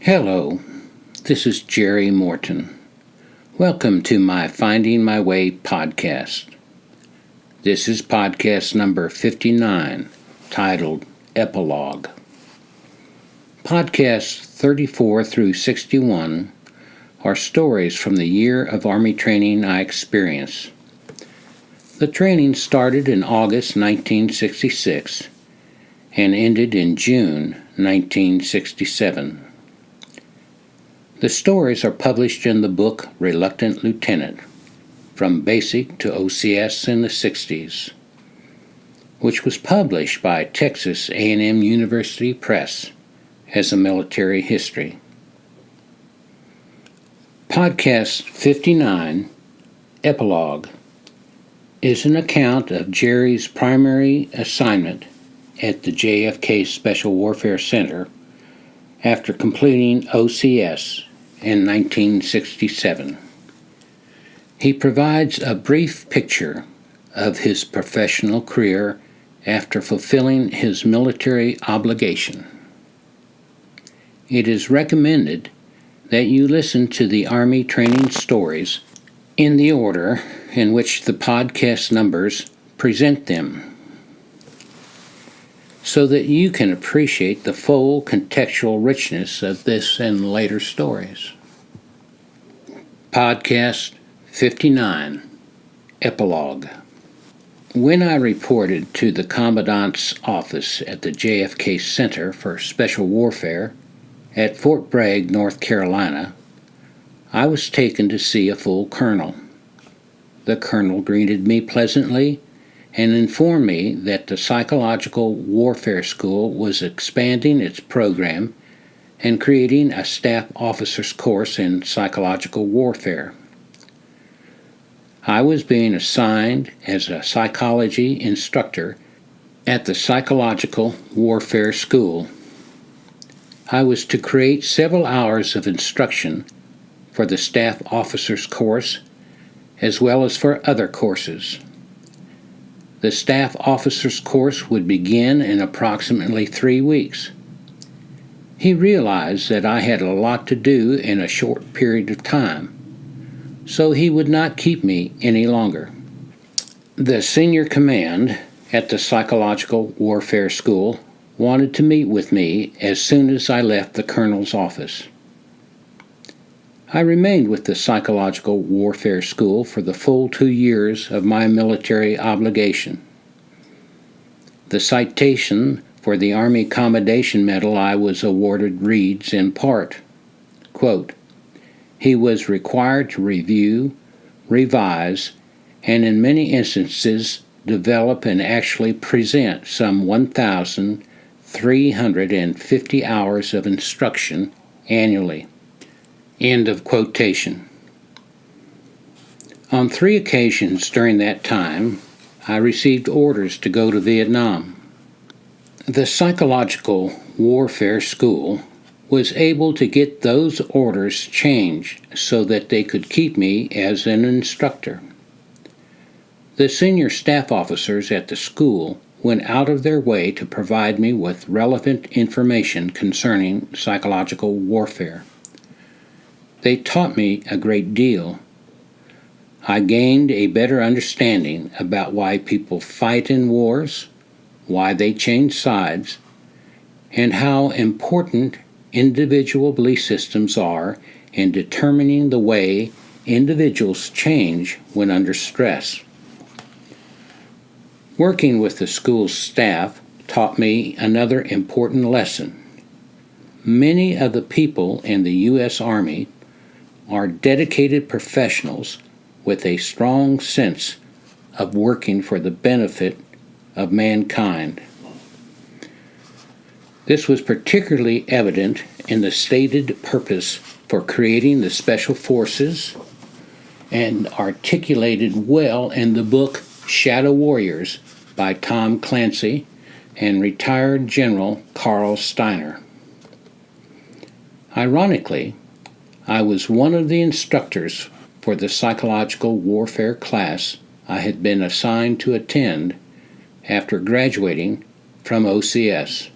Hello, this is Jerry Morton. Welcome to my Finding My Way podcast. This is podcast number 59, titled Epilogue. Podcasts 34 through 61 are stories from the year of Army training I experienced. The training started in August 1966 and ended in June 1967. The stories are published in the book Reluctant Lieutenant, From Basic to OCS in the 60s, which was published by Texas A&M University Press as a military history. Podcast 59, Epilogue, is an account of Jerry's primary assignment at the JFK Special Warfare Center after completing OCS in 1967. He provides a brief picture of his professional career after fulfilling his military obligation. It is recommended that you listen to the Army training stories in the order in which the podcast numbers present them, so that you can appreciate the full contextual richness of this and later stories. Podcast 59, Epilogue. When I reported to the Commandant's office at the JFK Center for Special Warfare at Fort Bragg, North Carolina, I was taken to see a full colonel. The colonel greeted me pleasantly and informed me that the Psychological Warfare School was expanding its program and creating a staff officer's course in psychological warfare. I was being assigned as a psychology instructor at the Psychological Warfare School. I was to create several hours of instruction for the staff officer's course as well as for other courses. The staff officer's course would begin in approximately 3 weeks. He realized that I had a lot to do in a short period of time, so he would not keep me any longer. The senior command at the Psychological Warfare School wanted to meet with me as soon as I left the colonel's office. I remained with the Psychological Warfare School for the full 2 years of my military obligation. The citation for the Army Commendation Medal I was awarded reads in part, quote, "He was required to review, revise, and in many instances develop and actually present some 1,350 hours of instruction annually." End of quotation. On 3 occasions during that time, I received orders to go to Vietnam. The Psychological Warfare School was able to get those orders changed so that they could keep me as an instructor. The senior staff officers at the school went out of their way to provide me with relevant information concerning psychological warfare. They taught me a great deal. I gained a better understanding about why people fight in wars, why they change sides, and how important individual belief systems are in determining the way individuals change when under stress. Working with the school's staff taught me another important lesson. Many of the people in the U.S. Army are dedicated professionals with a strong sense of working for the benefit of mankind. This was particularly evident in the stated purpose for creating the Special Forces and articulated well in the book Shadow Warriors by Tom Clancy and retired General Carl Steiner. Ironically, I was one of the instructors for the psychological warfare class I had been assigned to attend after graduating from OCS.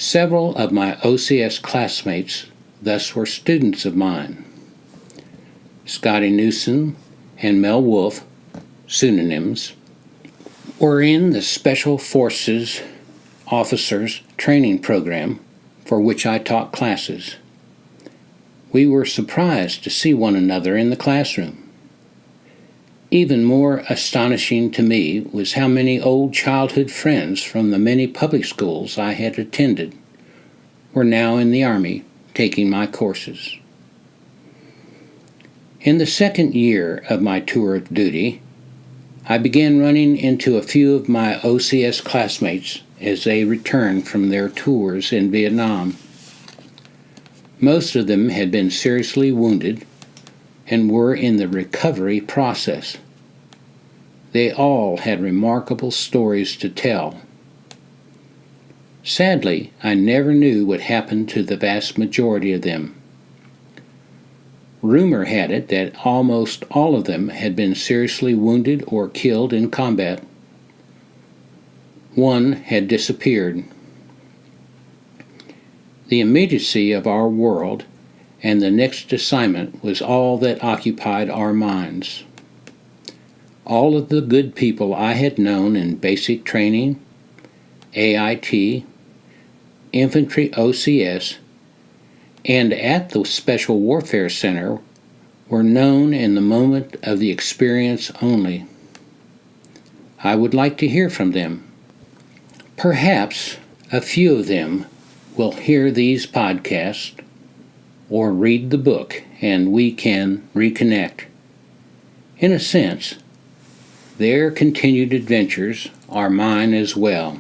Several of my OCS classmates thus were students of mine. Scotty Newsom and Mel Wolfe, pseudonyms, were in the Special Forces Officers Training Program for which I taught classes. We were surprised to see one another in the classroom. Even more astonishing to me was how many old childhood friends from the many public schools I had attended were now in the Army taking my courses. In the second year of my tour of duty, I began running into a few of my OCS classmates as they returned from their tours in Vietnam. Most of them had been seriously wounded and were in the recovery process. They all had remarkable stories to tell. Sadly, I never knew what happened to the vast majority of them. Rumor had it that almost all of them had been seriously wounded or killed in combat. One had disappeared. The immediacy of our world and the next assignment was all that occupied our minds. All of the good people I had known in basic training, AIT, infantry OCS, and at the Special Warfare Center were known in the moment of the experience only. I would like to hear from them. Perhaps a few of them will hear these podcasts or read the book and we can reconnect. In a sense, their continued adventures are mine as well.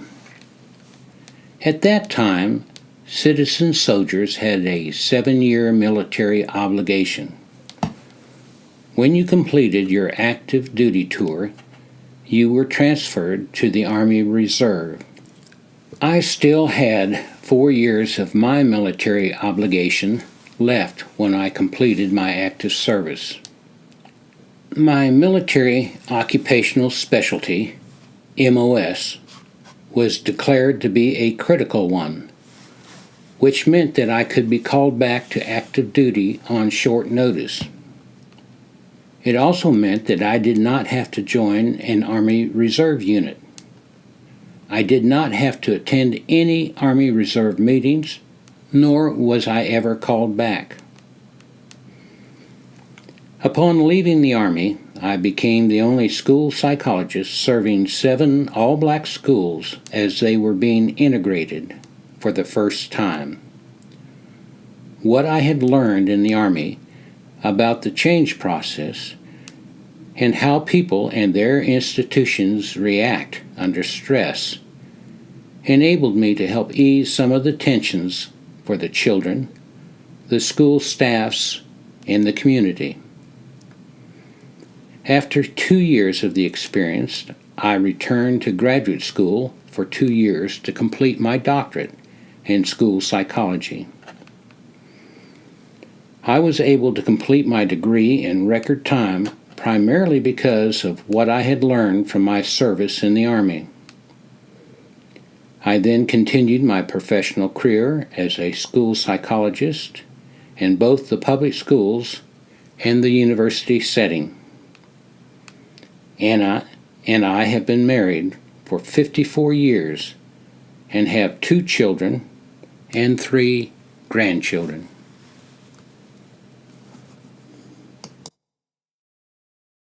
At that time, citizen soldiers had a 7-year military obligation. When you completed your active duty tour, you were transferred to the Army Reserve. I still had 4 years of my military obligation left when I completed my active service. My military occupational specialty, MOS, was declared to be a critical one, which meant that I could be called back to active duty on short notice. It also meant that I did not have to join an Army Reserve unit. I did not have to attend any Army Reserve meetings, nor was I ever called back. Upon leaving the Army, I became the only school psychologist serving 7 all-black schools as they were being integrated for the first time. What I had learned in the Army about the change process and how people and their institutions react under stress enabled me to help ease some of the tensions for the children, the school staffs, and the community. After 2 years of the experience, I returned to graduate school for 2 years to complete my doctorate in school psychology. I was able to complete my degree in record time primarily because of what I had learned from my service in the Army. I then continued my professional career as a school psychologist in both the public schools and the university setting. Anna and I have been married for 54 years and have 2 children and 3 grandchildren.